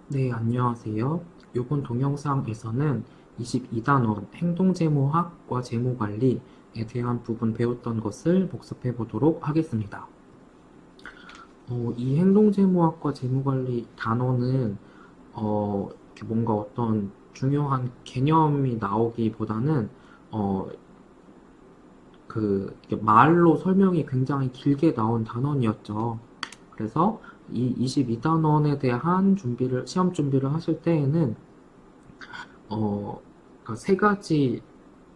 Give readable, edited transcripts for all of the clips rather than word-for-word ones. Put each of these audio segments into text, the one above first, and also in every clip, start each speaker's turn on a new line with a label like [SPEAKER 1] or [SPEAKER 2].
[SPEAKER 1] 네, 안녕하세요. 이번 동영상에서는 22단원 행동재무학과 재무관리에 대한 부분 배웠던 것을 복습해 보도록 하겠습니다. 이 행동재무학과 재무관리 단원은 이렇게 뭔가 어떤 중요한 개념이 나오기보다는 어, 이렇게 말로 설명이 굉장히 길게 나온 단원이었죠. 그래서 이 22단원에 대한 시험 준비를 하실 때에는 그러니까 세 가지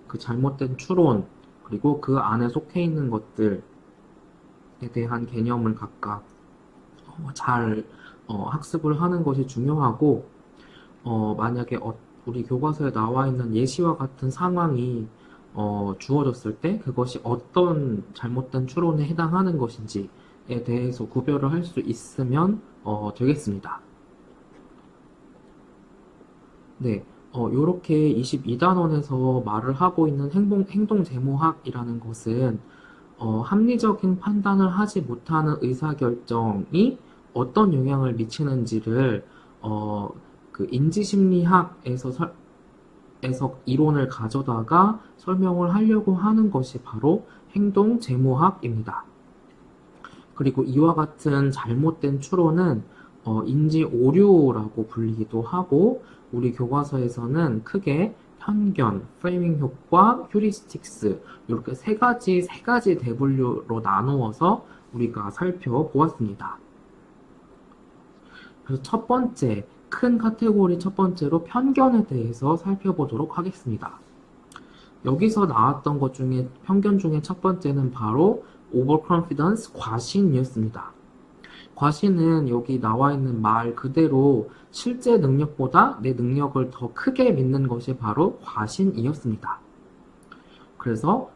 [SPEAKER 1] 그 잘못된 추론, 그리고 그 안에 속해 있는 것들에 대한 개념을 각각 잘 학습을 하는 것이 중요하고, 만약에 우리 교과서에 나와 있는 예시와 같은 상황이 주어졌을 때 그것이 어떤 잘못된 추론에 해당하는 것인지에 대해서 구별을 할 수 있으면 되겠습니다. 네, 요렇게 22단원에서 말을 하고 있는 행동재무학이라는 것은 합리적인 판단을 하지 못하는 의사결정이 어떤 영향을 미치는지를 그 인지심리학에서 이론을 가져다가 설명을 하려고 하는 것이 바로 행동재무학입니다. 그리고 이와 같은 잘못된 추론은 인지 오류라고 불리기도 하고, 우리 교과서에서는 크게 편견, 프레이밍 효과, 휴리스틱스 이렇게 세 가지 대분류로 나누어서 우리가 살펴보았습니다. 그래서 큰 카테고리 첫 번째로 편견에 대해서 살펴보도록 하겠습니다. 여기서 나왔던 것 중에 편견 중에 첫 번째는 바로 overconfidence, 과신이었습니다. 과신은 여기 나와 있는 말 그대로 실제 능력보다 내 능력을 더 크게 믿는 것이 바로 과신이었습니다. 그래서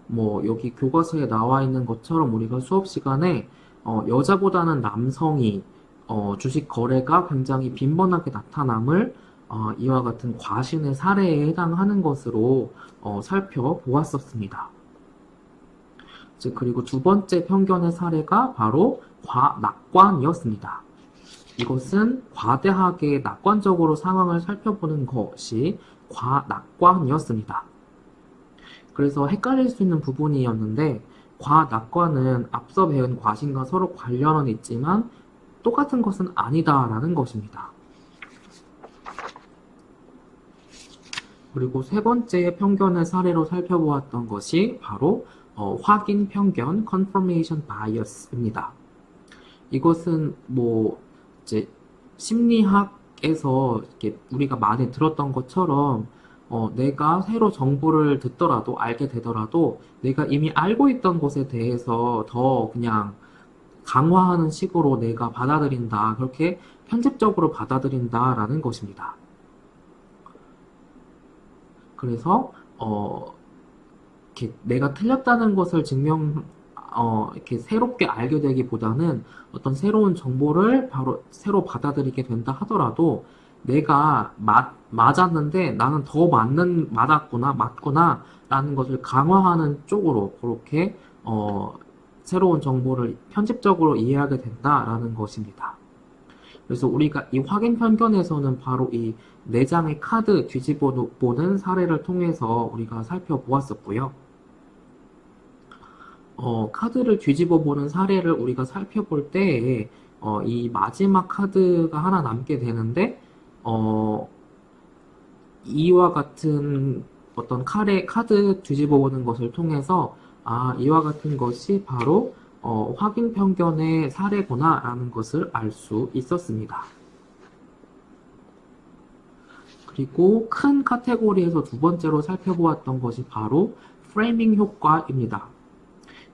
[SPEAKER 1] 여기 교과서에 나와 있는 것처럼 우리가 수업 시간에 여자보다는 남성이 주식 거래가 굉장히 빈번하게 나타남을 이와 같은 과신의 사례에 해당하는 것으로 살펴보았었습니다. 그리고 두 번째 편견의 사례가 바로 낙관이었습니다. 이것은 과대하게 낙관적으로 상황을 살펴보는 것이 과낙관이었습니다. 그래서 헷갈릴 수 있는 부분이었는데, 과낙관은 앞서 배운 과신과 서로 관련은 있지만 똑같은 것은 아니다라는 것입니다. 그리고 세 번째 편견의 사례로 살펴보았던 것이 바로 확인 편견, confirmation bias입니다. 이것은 이제 심리학에서 이렇게 우리가 많이 들었던 것처럼 내가 새로 정보를 듣더라도 알게 되더라도 내가 이미 알고 있던 것에 대해서 더 그냥 강화하는 식으로 내가 받아들인다, 그렇게 편집적으로 받아들인다라는 것입니다. 그래서 이렇게 내가 틀렸다는 것을 이렇게 새롭게 알게 되기보다는 어떤 새로운 정보를 바로 새로 받아들이게 된다 하더라도 내가 맞았는데 나는 더 맞구나 라는 것을 강화하는 쪽으로 그렇게 새로운 정보를 편집적으로 이해하게 된다라는 것입니다. 그래서 우리가 이 확인 편견에서는 바로 이 4장의 카드 뒤집어 보는 사례를 통해서 우리가 살펴보았었고요. 카드를 뒤집어 보는 사례를 우리가 살펴볼 때에 이 마지막 카드가 하나 남게 되는데 이와 같은 어떤 카드 뒤집어 보는 것을 통해서 이와 같은 것이 바로 확인 편견의 사례구나 라는 것을 알 수 있었습니다. 그리고 큰 카테고리에서 두 번째로 살펴보았던 것이 바로 프레이밍 효과입니다.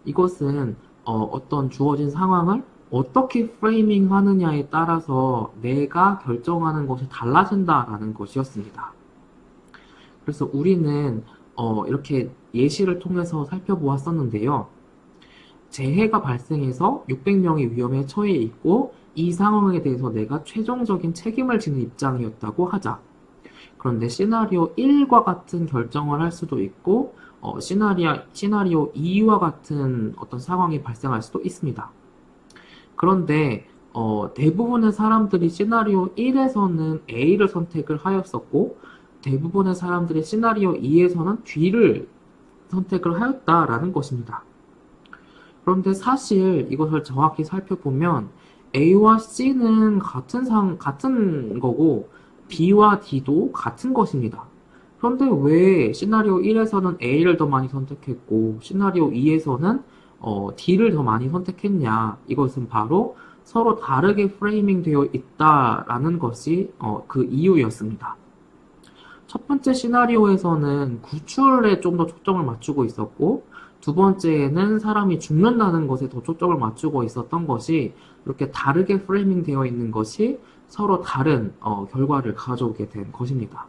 [SPEAKER 1] 이것은 어떤 주어진 상황을 어떻게 프레이밍 하느냐에 따라서 내가 결정하는 것이 달라진다라는 것이었습니다. 그래서 우리는 이렇게 예시를 통해서 살펴보았었는데요. 재해가 발생해서 600명이 위험에 처해 있고 이 상황에 대해서 내가 최종적인 책임을 지는 입장이었다고 하자. 그런데 시나리오 1과 같은 결정을 할 수도 있고 시나리오 2와 같은 어떤 상황이 발생할 수도 있습니다. 그런데 대부분의 사람들이 시나리오 1에서는 A를 선택을 하였었고, 대부분의 사람들이 시나리오 2에서는 D를 선택을 하였다라는 것입니다. 그런데 사실 이것을 정확히 살펴보면 A와 C는 같은 거고 B와 D도 같은 것입니다. 그런데 왜 시나리오 1에서는 A를 더 많이 선택했고 시나리오 2에서는 D를 더 많이 선택했냐? 이것은 바로 서로 다르게 프레이밍 되어 있다라는 것이 그 이유였습니다. 첫 번째 시나리오에서는 구출에 좀 더 초점을 맞추고 있었고, 두 번째에는 사람이 죽는다는 것에 더 초점을 맞추고 있었던 것이 이렇게 다르게 프레이밍 되어 있는 것이 서로 다른 결과를 가져오게 된 것입니다.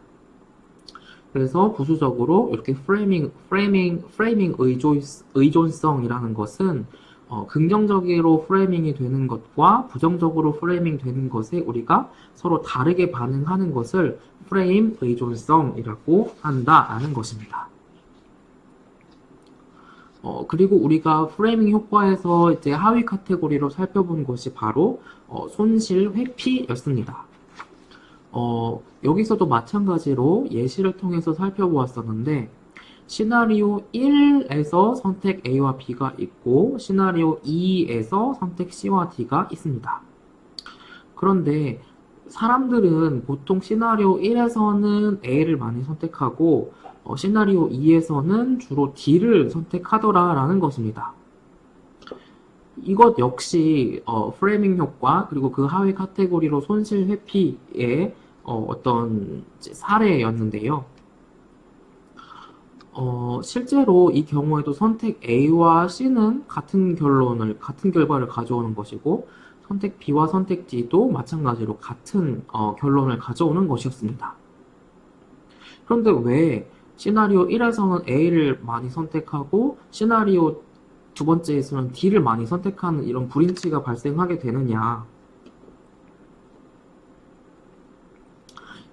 [SPEAKER 1] 그래서 부수적으로 이렇게 프레이밍 의존성이라는 것은 긍정적으로 프레이밍이 되는 것과 부정적으로 프레이밍 되는 것에 우리가 서로 다르게 반응하는 것을 프레임 의존성이라고 한다라는 것입니다. 그리고 우리가 프레이밍 효과에서 이제 하위 카테고리로 살펴본 것이 바로 손실 회피였습니다. 여기서도 마찬가지로 예시를 통해서 살펴보았었는데 시나리오 1에서 선택 A와 B가 있고 시나리오 2에서 선택 C와 D가 있습니다. 그런데 사람들은 보통 시나리오 1에서는 A를 많이 선택하고 시나리오 2에서는 주로 D를 선택하더라라는 것입니다. 이것 역시 프레이밍 효과 그리고 그 하위 카테고리로 손실 회피의 어떤 사례였는데요. 실제로 이 경우에도 선택 A와 C는 같은 결과를 가져오는 것이고 선택 B와 선택 D도 마찬가지로 같은 결론을 가져오는 것이었습니다. 그런데 왜 시나리오 1에서는 A를 많이 선택하고 시나리오 두 번째에서는 D를 많이 선택하는 이런 불일치가 발생하게 되느냐?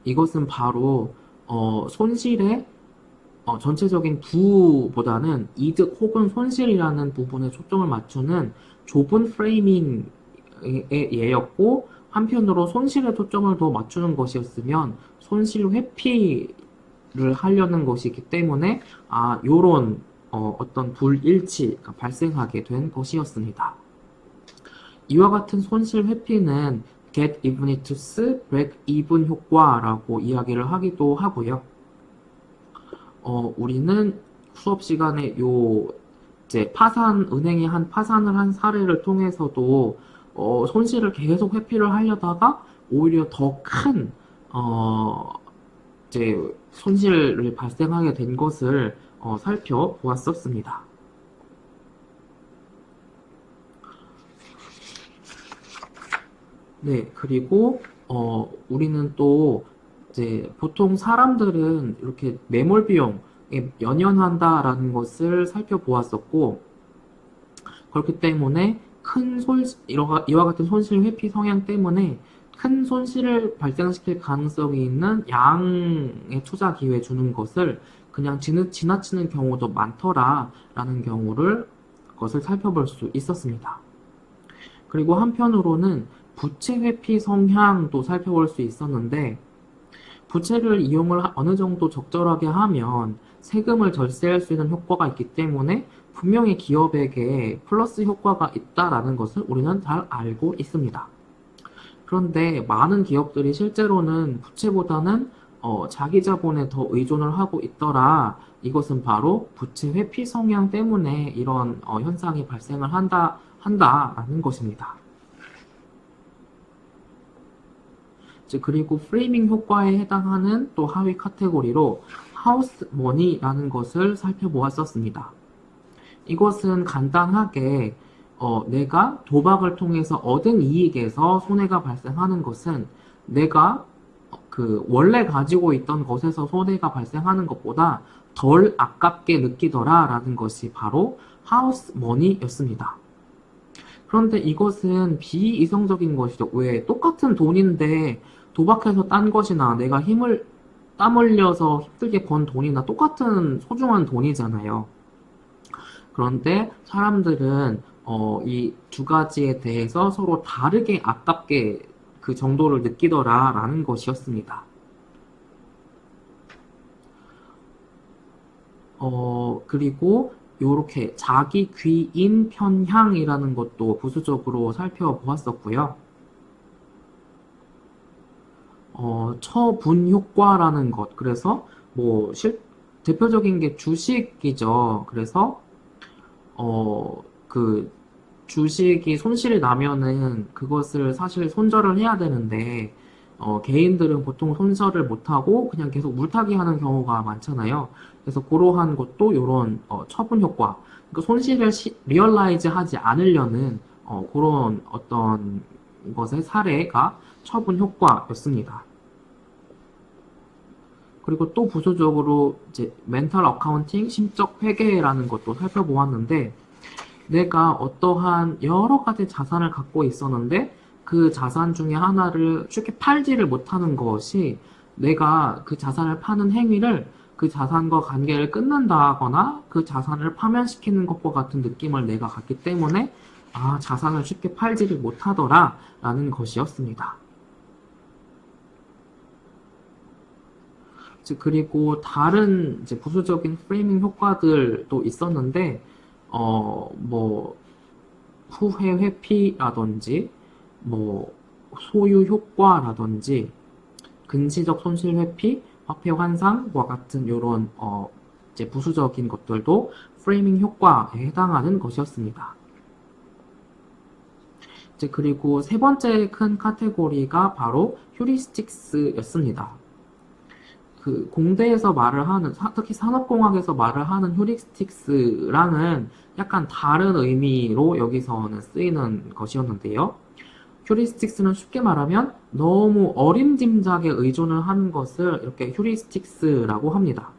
[SPEAKER 1] 이것은 바로 손실의 전체적인 부보다는 이득 혹은 손실이라는 부분에 초점을 맞추는 좁은 프레이밍의 예였고 한편으로 손실에 초점을 더 맞추는 것이었으면 손실 회피를 하려는 것이기 때문에 요런 어떤 불일치가 발생하게 된 것이었습니다. 이와 같은 손실 회피는 get evenitudes, break even 효과라고 이야기를 하기도 하고요. 우리는 수업 시간에 이제 은행이 파산을 한 사례를 통해서도 손실을 계속 회피를 하려다가 오히려 더 큰 이제 손실을 발생하게 된 것을 살펴보았었습니다. 네, 그리고 우리는 또 이제 보통 사람들은 이렇게 매몰 비용에 연연한다라는 것을 살펴보았었고 그렇기 때문에 이와 같은 손실 회피 성향 때문에 큰 손실을 발생시킬 가능성이 있는 양의 투자 기회 주는 것을 그냥 지나치는 경우도 많더라라는 것을 살펴볼 수 있었습니다. 그리고 한편으로는 부채 회피 성향도 살펴볼 수 있었는데 부채를 이용을 어느 정도 적절하게 하면 세금을 절세할 수 있는 효과가 있기 때문에 분명히 기업에게 플러스 효과가 있다라는 것을 우리는 잘 알고 있습니다. 그런데 많은 기업들이 실제로는 부채보다는 자기 자본에 더 의존을 하고 있더라. 이것은 바로 부채 회피 성향 때문에 이런 현상이 발생을 한다라는 것입니다. 그리고 프레이밍 효과에 해당하는 또 하위 카테고리로 하우스 머니라는 것을 살펴보았었습니다. 이것은 간단하게 내가 도박을 통해서 얻은 이익에서 손해가 발생하는 것은 내가 원래 가지고 있던 것에서 손해가 발생하는 것보다 덜 아깝게 느끼더라라는 것이 바로 하우스 머니였습니다. 그런데 이것은 비이성적인 것이죠. 왜? 똑같은 돈인데 도박해서 딴 것이나 내가 땀 흘려서 힘들게 번 돈이나 똑같은 소중한 돈이잖아요. 그런데 사람들은 이 두 가지에 대해서 서로 다르게 아깝게 그 정도를 느끼더라라는 것이었습니다. 그리고 요렇게 자기 귀인 편향이라는 것도 부수적으로 살펴보았었고요. 처분 효과라는 것. 그래서 대표적인 게 주식이죠. 그래서 그 주식이 손실이 나면은 그것을 사실 손절을 해야 되는데 개인들은 보통 손절을 못하고 그냥 계속 물타기 하는 경우가 많잖아요. 그래서 그러한 것도 이런 처분 효과, 그러니까 손실을 리얼라이즈 하지 않으려는 그런 어떤 것의 사례가 처분 효과였습니다. 그리고 또 부수적으로 이제 멘탈 어카운팅, 심적 회계라는 것도 살펴보았는데, 내가 어떠한 여러 가지 자산을 갖고 있었는데 그 자산 중에 하나를 쉽게 팔지를 못하는 것이 내가 그 자산을 파는 행위를 그 자산과 관계를 끊는다거나 그 자산을 파면시키는 것과 같은 느낌을 내가 갖기 때문에 자산을 쉽게 팔지를 못하더라 라는 것이었습니다. 그리고 다른 이제 부수적인 프레이밍 효과들도 있었는데 후회 회피라든지, 소유 효과라든지, 근시적 손실 회피, 화폐 환상과 같은 이런 이제 부수적인 것들도 프레이밍 효과에 해당하는 것이었습니다. 이제 그리고 세 번째 큰 카테고리가 바로 휴리스틱스였습니다. 그 공대에서 말을 하는, 특히 산업공학에서 말을 하는 휴리스틱스랑은 약간 다른 의미로 여기서는 쓰이는 것이었는데요. 휴리스틱스는 쉽게 말하면 너무 어림짐작에 의존을 하는 것을 이렇게 휴리스틱스라고 합니다.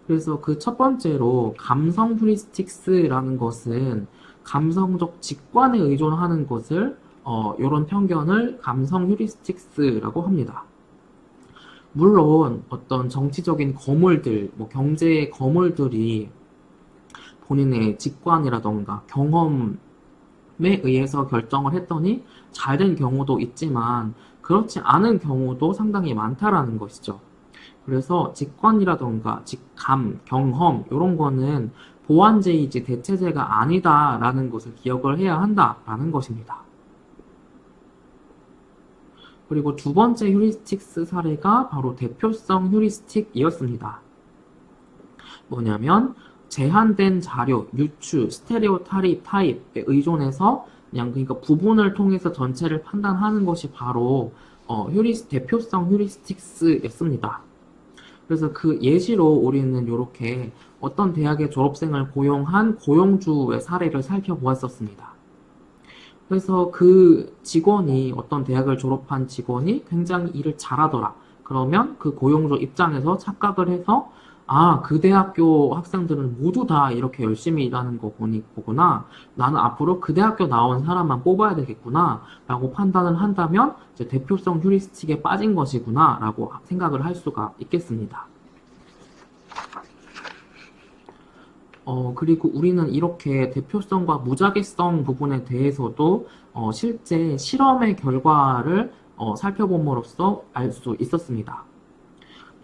[SPEAKER 1] 그래서 그 첫 번째로 감성 휴리스틱스라는 것은 감성적 직관에 의존하는 것을 이런 편견을 감성 휴리스틱스라고 합니다. 물론 어떤 정치적인 거물들, 경제의 거물들이 본인의 직관이라던가 경험에 의해서 결정을 했더니 잘 된 경우도 있지만 그렇지 않은 경우도 상당히 많다라는 것이죠. 그래서 직관이라던가 직감, 경험 이런 거는 보완제이지 대체제가 아니다라는 것을 기억을 해야 한다라는 것입니다. 그리고 두 번째 휴리스틱스 사례가 바로 대표성 휴리스틱이었습니다. 뭐냐면 제한된 자료, 유추, 스테레오 타입에 의존해서 그러니까 부분을 통해서 전체를 판단하는 것이 바로 대표성 휴리스틱스였습니다. 그래서 그 예시로 우리는 이렇게 어떤 대학의 졸업생을 고용한 고용주의 사례를 살펴보았었습니다. 그래서 그 직원이, 어떤 대학을 졸업한 직원이 굉장히 일을 잘하더라. 그러면 그 고용주 입장에서 착각을 해서 그 대학교 학생들은 모두 다 이렇게 열심히 일하는 거 보구나. 나는 앞으로 그 대학교 나온 사람만 뽑아야 되겠구나. 라고 판단을 한다면 이제 대표성 휴리스틱에 빠진 것이구나. 라고 생각을 할 수가 있겠습니다. 그리고 우리는 이렇게 대표성과 무작위성 부분에 대해서도 실제 실험의 결과를 살펴봄으로써 알 수 있었습니다.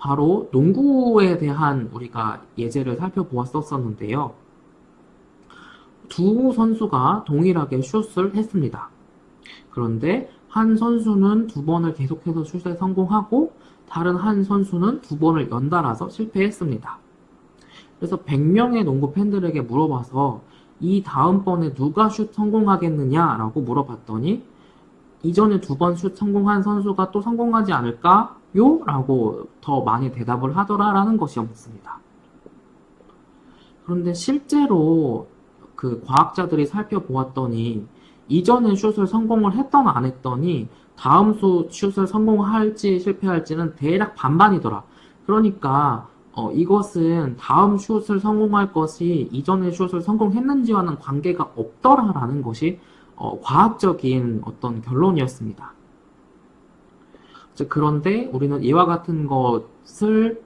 [SPEAKER 1] 바로 농구에 대한 우리가 예제를 살펴보았었는데요. 두 선수가 동일하게 슛을 했습니다. 그런데 한 선수는 두 번을 계속해서 슛에 성공하고 다른 한 선수는 두 번을 연달아서 실패했습니다. 그래서 100명의 농구 팬들에게 물어봐서 이 다음번에 누가 슛 성공하겠느냐라고 물어봤더니 이전에 두 번 슛 성공한 선수가 또 성공하지 않을까요? 라고 더 많이 대답을 하더라라는 것이었습니다. 그런데 실제로 그 과학자들이 살펴보았더니 이전에 슛을 성공을 했던 안 했더니 다음 슛을 성공할지 실패할지는 대략 반반이더라. 그러니까 이것은 다음 슛을 성공할 것이 이전의 슛을 성공했는지와는 관계가 없더라라는 것이 과학적인 어떤 결론이었습니다. 그런데 우리는 이와 같은 것을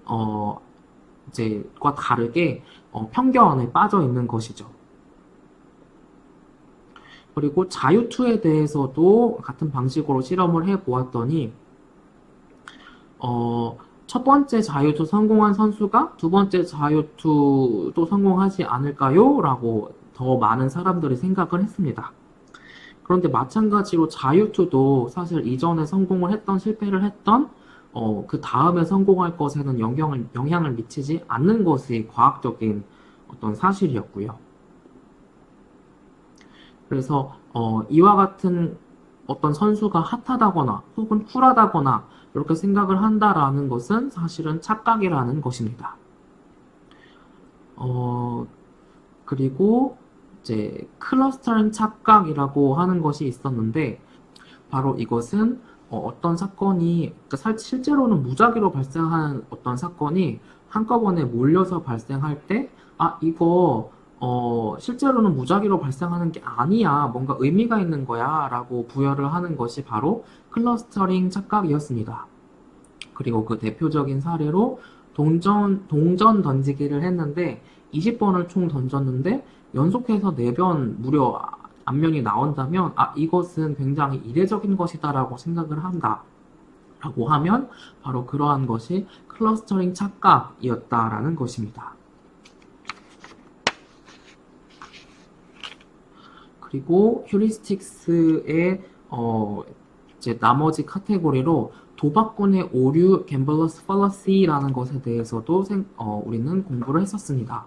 [SPEAKER 1] 과 다르게 편견에 빠져 있는 것이죠. 그리고 자유투에 대해서도 같은 방식으로 실험을 해보았더니 첫 번째 자유투 성공한 선수가 두 번째 자유투도 성공하지 않을까요? 라고 더 많은 사람들이 생각을 했습니다. 그런데 마찬가지로 자유투도 사실 이전에 성공을 했던 실패를 했던 그 다음에 성공할 것에는 영향을 미치지 않는 것이 과학적인 어떤 사실이었고요. 그래서 이와 같은 어떤 선수가 핫하다거나 혹은 쿨하다거나 이렇게 생각을 한다라는 것은 사실은 착각이라는 것입니다. 그리고 이제 클러스터링 착각이라고 하는 것이 있었는데 바로 이것은 어떤 사건이 그러니까 실제로는 무작위로 발생하는 어떤 사건이 한꺼번에 몰려서 발생할 때 이거 실제로는 무작위로 발생하는 게 아니야, 뭔가 의미가 있는 거야 라고 부여를 하는 것이 바로 클러스터링 착각이었습니다. 그리고 그 대표적인 사례로 동전 던지기를 했는데 20번을 총 던졌는데 연속해서 4번 무려 앞면이 나온다면 이것은 굉장히 이례적인 것이다 라고 생각을 한다 라고 하면 바로 그러한 것이 클러스터링 착각이었다라는 것입니다. 그리고 휴리스틱스의 이제 나머지 카테고리로 도박꾼의 오류 갬블러스 팔러시라는 것에 대해서도 우리는 공부를 했었습니다.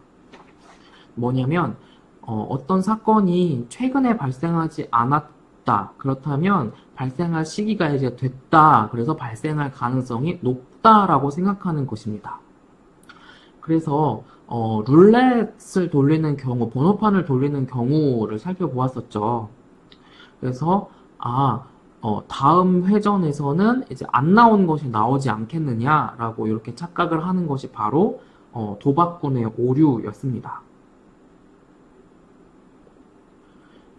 [SPEAKER 1] 뭐냐면 어떤 사건이 최근에 발생하지 않았다. 그렇다면 발생할 시기가 이제 됐다. 그래서 발생할 가능성이 높다라고 생각하는 것입니다. 그래서 룰렛을 돌리는 경우, 번호판을 돌리는 경우를 살펴보았었죠. 그래서 다음 회전에서는 이제 안 나온 것이 나오지 않겠느냐라고 이렇게 착각을 하는 것이 바로 도박꾼의 오류였습니다.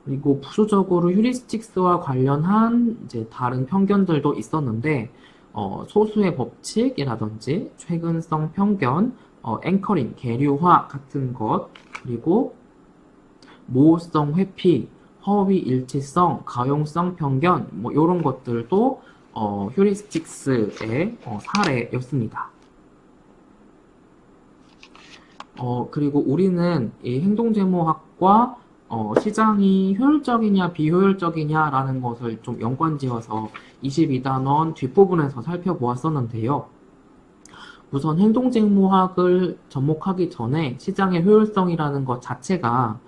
[SPEAKER 1] 그리고 부수적으로 휴리스틱스와 관련한 이제 다른 편견들도 있었는데 소수의 법칙이라든지 최근성 편견, 앵커링, 계류화 같은 것, 그리고 모호성 회피, 허위 일치성, 가용성 편견, 뭐 이런 것들도 휴리스틱스의 사례였습니다. 그리고 우리는 이 행동제모학과 시장이 효율적이냐 비효율적이냐라는 것을 좀 연관지어서 22단원 뒷부분에서 살펴보았었는데요. 우선 행동제모학을 접목하기 전에 시장의 효율성이라는 것 자체가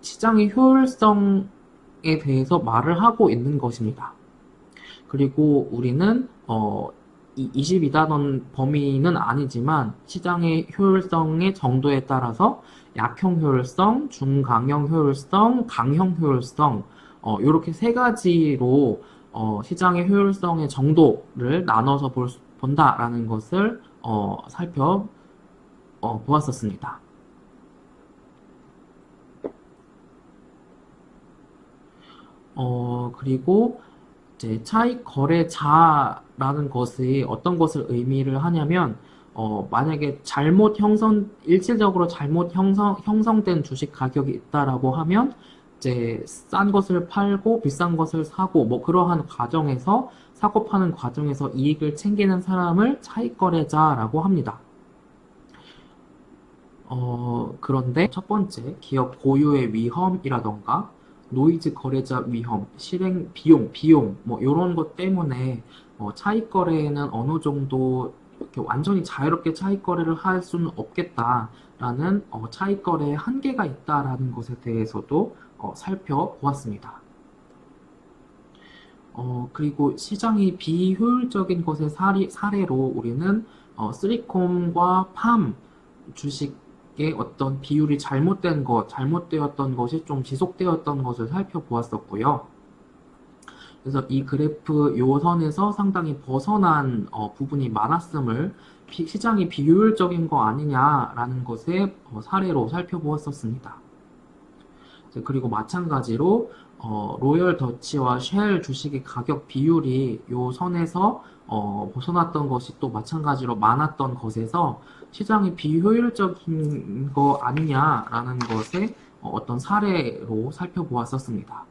[SPEAKER 1] 시장의 효율성에 대해서 말을 하고 있는 것입니다. 그리고 우리는 이 22단원 범위는 아니지만 시장의 효율성의 정도에 따라서 약형 효율성, 중강형 효율성, 강형 효율성 이렇게 세 가지로 시장의 효율성의 정도를 나눠서 본다라는 것을 살펴보았었습니다. 그리고 이제 차익 거래자라는 것이 어떤 것을 의미를 하냐면 만약에 일시적으로 잘못 형성된 주식 가격이 있다라고 하면 이제 싼 것을 팔고 비싼 것을 사고 뭐 그러한 과정에서 사고 파는 과정에서 이익을 챙기는 사람을 차익 거래자라고 합니다. 그런데 첫 번째 기업 고유의 위험이라던가 노이즈 거래자 위험, 실행 비용 뭐 이런 것 때문에 차익 거래에는 어느 정도 이렇게 완전히 자유롭게 차익 거래를 할 수는 없겠다라는 차익 거래의 한계가 있다라는 것에 대해서도 살펴보았습니다. 그리고 시장이 비효율적인 것의 사례로 우리는 3콤과 팜 주식의 어떤 비율이 잘못되었던 것이 좀 지속되었던 것을 살펴보았었고요. 그래서 이 그래프 요선에서 상당히 벗어난 부분이 많았음을 시장이 비효율적인 거 아니냐라는 것의 사례로 살펴보았었습니다. 그리고 마찬가지로 로열 더치와 쉘 주식의 가격 비율이 요 선에서 벗어났던 것이 또 마찬가지로 많았던 것에서 시장이 비효율적인 거 아니냐라는 것에 어떤 사례로 살펴보았었습니다.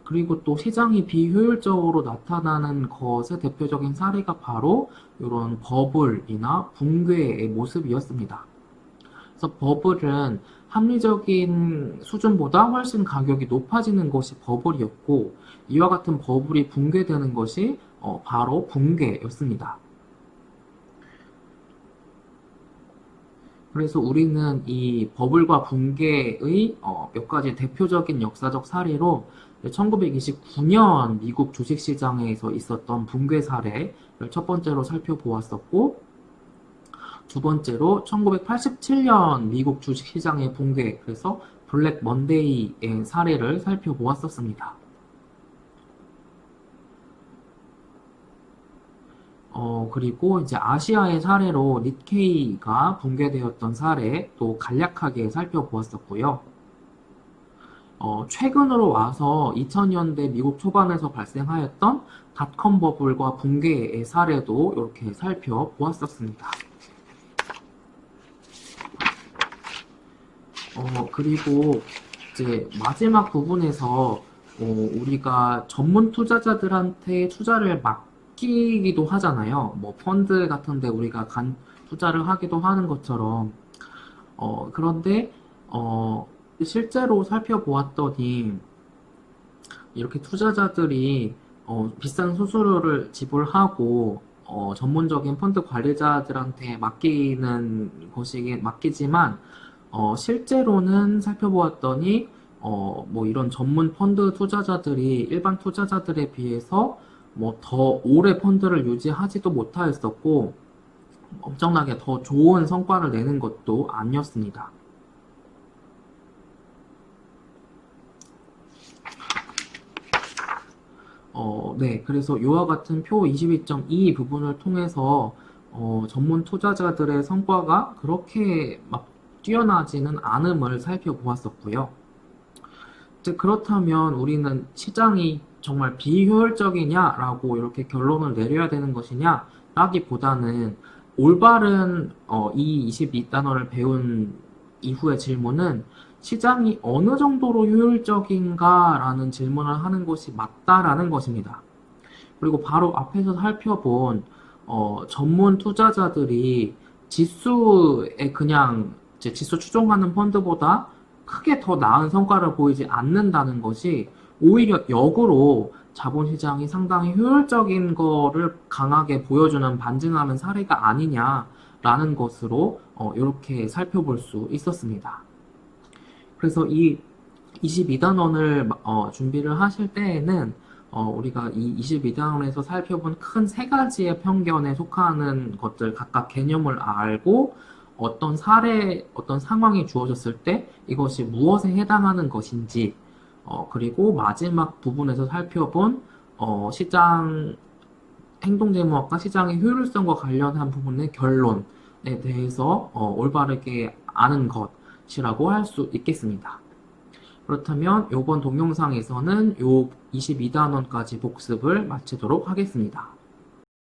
[SPEAKER 1] 그리고 또 시장이 비효율적으로 나타나는 것의 대표적인 사례가 바로 이런 버블이나 붕괴의 모습이었습니다. 그래서 버블은 합리적인 수준보다 훨씬 가격이 높아지는 것이 버블이었고, 이와 같은 버블이 붕괴되는 것이 바로 붕괴였습니다. 그래서 우리는 이 버블과 붕괴의 몇 가지 대표적인 역사적 사례로 1929년 미국 주식시장에서 있었던 붕괴 사례를 첫 번째로 살펴보았었고, 두 번째로 1987년 미국 주식시장의 붕괴, 그래서 블랙 먼데이의 사례를 살펴보았었습니다. 그리고 이제 아시아의 사례로 니케이가 붕괴되었던 사례 또 간략하게 살펴보았었고요. 최근으로 와서 2000년대 미국 초반에서 발생하였던 닷컴 버블과 붕괴의 사례도 이렇게 살펴보았었습니다. 그리고 이제 마지막 부분에서 우리가 전문 투자자들한테 투자를 맡기기도 하잖아요. 뭐 펀드 같은데 우리가 투자를 하기도 하는 것처럼. 그런데 실제로 살펴보았더니 이렇게 투자자들이 비싼 수수료를 지불하고 전문적인 펀드 관리자들한테 맡기지만 실제로는 살펴보았더니 뭐 이런 전문 펀드 투자자들이 일반 투자자들에 비해서 뭐 더 오래 펀드를 유지하지도 못하였었고 엄청나게 더 좋은 성과를 내는 것도 아니었습니다. 네, 그래서 이와 같은 표 22.2 부분을 통해서 전문 투자자들의 성과가 그렇게 막 뛰어나지는 않음을 살펴보았었고요. 그렇다면 우리는 시장이 정말 비효율적이냐라고 이렇게 결론을 내려야 되는 것이냐 라기보다는 올바른 이 22단어를 배운 이후의 질문은 시장이 어느 정도로 효율적인가 라는 질문을 하는 것이 맞다라는 것입니다. 그리고 바로 앞에서 살펴본 전문 투자자들이 지수에 그냥 지수 추종하는 펀드보다 크게 더 나은 성과를 보이지 않는다는 것이 오히려 역으로 자본시장이 상당히 효율적인 거를 강하게 보여주는 반증하는 사례가 아니냐라는 것으로 이렇게 살펴볼 수 있었습니다. 그래서 이 22단원을 준비를 하실 때에는 우리가 이 22단원에서 살펴본 큰 세 가지의 편견에 속하는 것들 각각 개념을 알고 어떤 사례, 어떤 상황이 주어졌을 때 이것이 무엇에 해당하는 것인지 그리고 마지막 부분에서 살펴본 시장 행동재무학과 시장의 효율성과 관련한 부분의 결론에 대해서 올바르게 아는 것이라고 할 수 있겠습니다. 그렇다면 이번 동영상에서는 요 22단원까지 복습을 마치도록 하겠습니다.